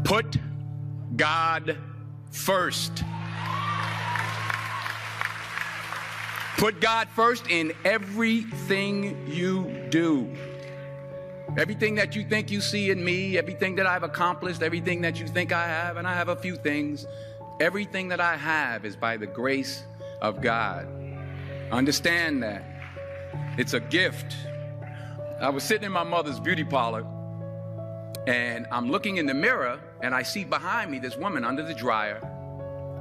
Put God first. Put God first in everything you do. Everything that you think you see in me, everything that I've accomplished, everything that you think I have, and I have a few things, everything that I have is by the grace of God. Understand that. It's a gift. I was sitting in my mother's beauty parlor, and I'm looking in the mirror, and I see behind me this woman under the dryer.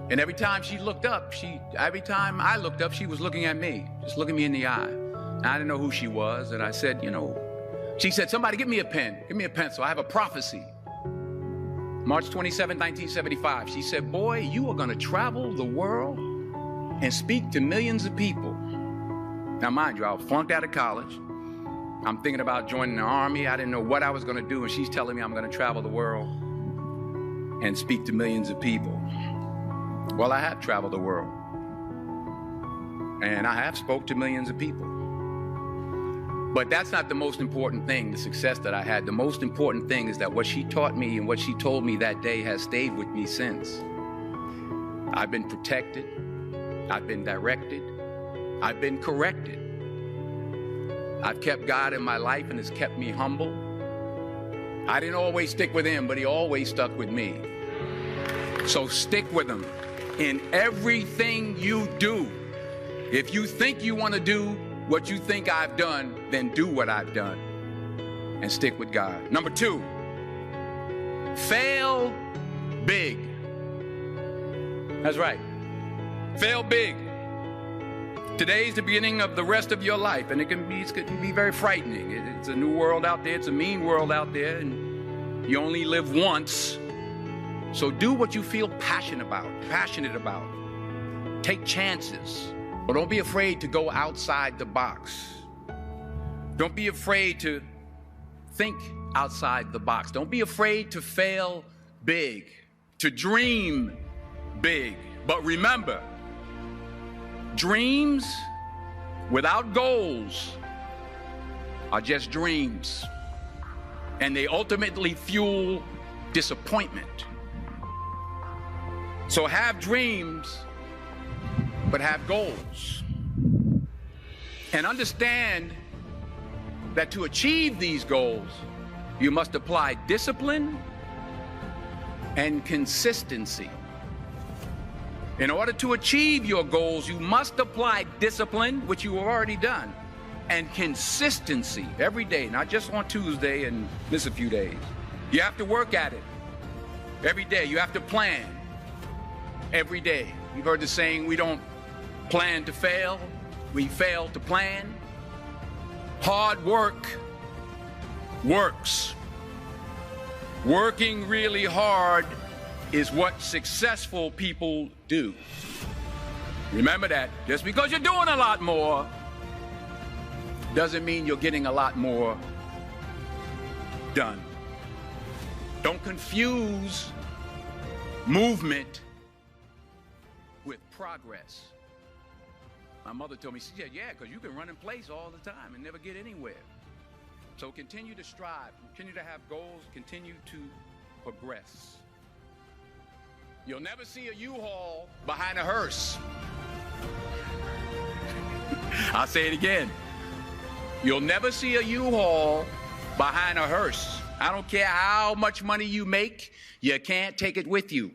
And every time she looked up, every time I looked up, she was looking at me, just looking me in the eye. And I didn't know who she was, and I said, she said, somebody give me a pen, give me a pencil. I have a prophecy. March 27, 1975, she said, boy, you are going to travel the world and speak to millions of people. Now, mind you, I was flunked out of college. I'm thinking about joining the army. I didn't know what I was going to do, and she's telling me I'm going to travel the world and speak to millions of people. Well, I have traveled the world, and I have spoke to millions of people. But that's not the most important thing, the success that I had. The most important thing is that what she taught me and what she told me that day has stayed with me since. I've been protected. I've been directed. I've been corrected. I've kept God in my life, and it's kept me humble. I didn't always stick with him, but he always stuck with me. So stick with him in everything you do. If you think you want to do what you think I've done, then do what I've done and stick with God. Number 2, fail big. That's right. Fail big. Today's the beginning of the rest of your life, and it can be very frightening. It's a new world out there. It's a mean world out there, and you only live once. So do what you feel passionate about. Take chances. But don't be afraid to go outside the box. Don't be afraid to think outside the box. Don't be afraid to fail big, to dream big. But remember, dreams without goals are just dreams, and they ultimately fuel disappointment. So have dreams, but have goals. And understand that to achieve these goals, you must apply discipline and consistency. In order to achieve your goals, you must apply discipline, which you have already done, and consistency every day, not just on Tuesday and miss a few days. You have to work at it every day. You have to plan every day. You've heard the saying, we don't plan to fail, we fail to plan. Hard work works. Working really hard is what successful people do. Remember that. Just because you're doing a lot more doesn't mean you're getting a lot more done. Don't confuse movement with progress. My mother told me, she said, yeah, because you can run in place all the time and never get anywhere. So continue to strive, continue to have goals, continue to progress. You'll never see a U-Haul behind a hearse. I'll say it again. You'll never see a U-Haul behind a hearse. I don't care how much money you make, you can't take it with you.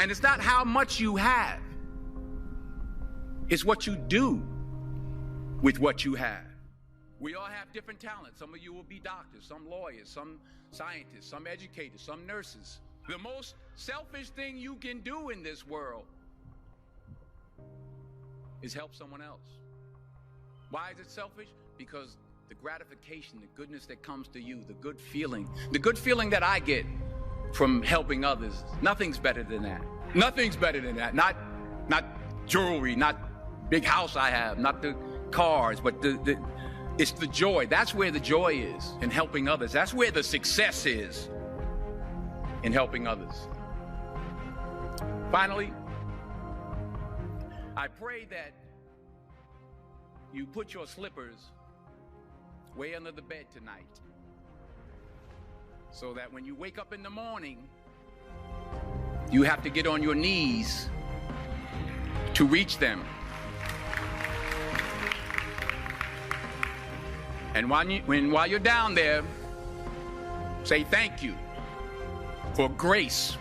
And it's not how much you have. It's what you do with what you have. We all have different talents. Some of you will be doctors, some lawyers, some scientists, some educators, some nurses. The most selfish thing you can do in this world is help someone else. Why is it selfish? Because the gratification, the goodness that comes to you, the good feeling that I get from helping others, nothing's better than that. Nothing's better than that. Not jewelry, not big house I have, not the cars, but it's the joy. That's where the joy is, in helping others. That's where the success is, in helping others. Finally, I pray that you put your slippers way under the bed tonight, so that when you wake up in the morning, You have to get on your knees to reach them. And while you're down there, say thank you for grace.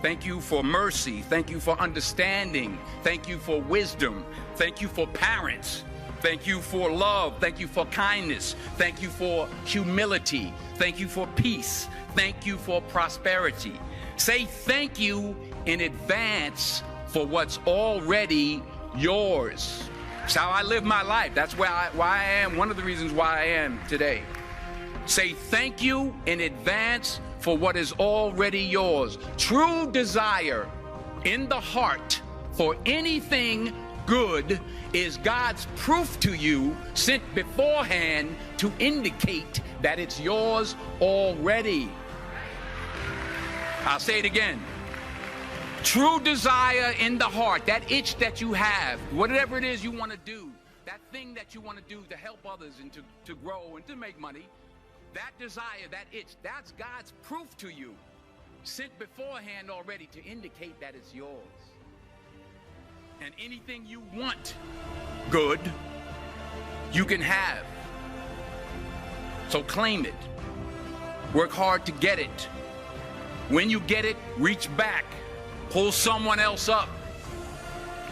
Thank you for mercy. Thank you for understanding. Thank you for wisdom. Thank you for parents. Thank you for love. Thank you for kindness. Thank you for humility. Thank you for peace. Thank you for prosperity. Say thank you in advance for what's already yours. It's how I live my life. That's why I am, one of the reasons why I am today. Say thank you in advance for what is already yours. True desire in the heart for anything good is God's proof to you, sent beforehand to indicate that it's yours already. I'll say it again. True desire in the heart, that itch that you have, whatever it is you want to do, that thing that you want to do to help others and to grow and to make money, that desire, that itch, that's God's proof to you, sent beforehand already to indicate that it's yours. And anything you want good, you can have. So claim it. Work hard to get it. When you get it, reach back. Pull someone else up.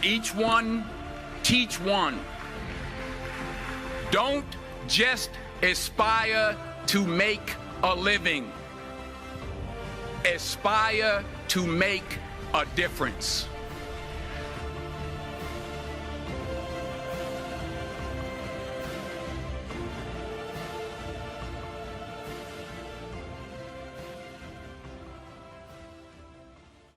Each one, teach one. Don't just aspire to make a living. Aspire to make a difference.